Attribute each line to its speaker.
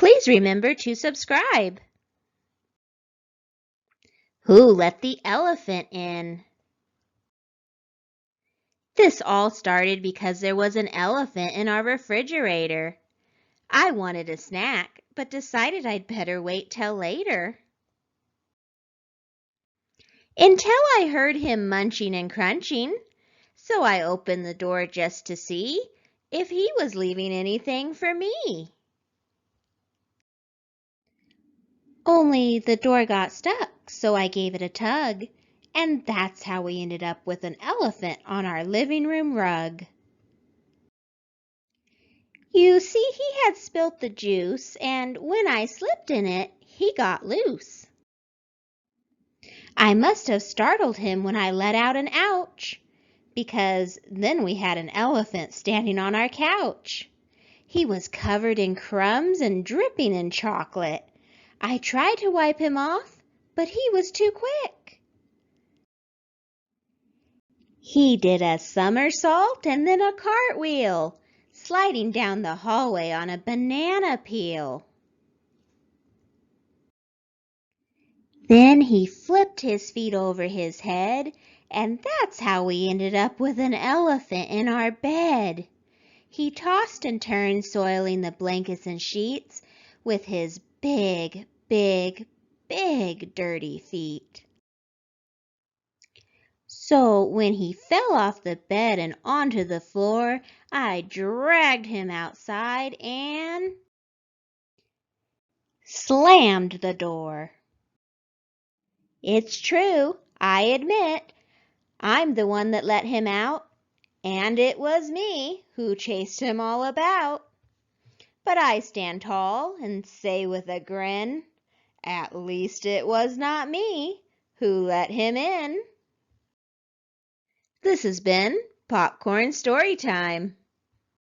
Speaker 1: Please remember to subscribe. Who let the elephant in? This all started because there was an elephant in our refrigerator. I wanted a snack, but decided I'd better wait till later. Until I heard him munching and crunching, so I opened the door just to see if he was leaving anything for me. Only the door got stuck, so I gave it a tug, and that's how we ended up with an elephant on our living room rug. You see, he had spilt the juice, and when I slipped in it, he got loose. I must have startled him when I let out an ouch, because then we had an elephant standing on our couch. He was covered in crumbs and dripping in chocolate. I tried to wipe him off, but he was too quick. He did a somersault and then a cartwheel, sliding down the hallway on a banana peel. Then he flipped his feet over his head, and that's how we ended up with an elephant in our bed. He tossed and turned, soiling the blankets and sheets with his big, big, big dirty feet. So when he fell off the bed and onto the floor, I dragged him outside and slammed the door. It's true, I admit, I'm the one that let him out, and it was me who chased him all about. But I stand tall and say with a grin, at least it was not me who let him in. This has been Popcorn Storytime.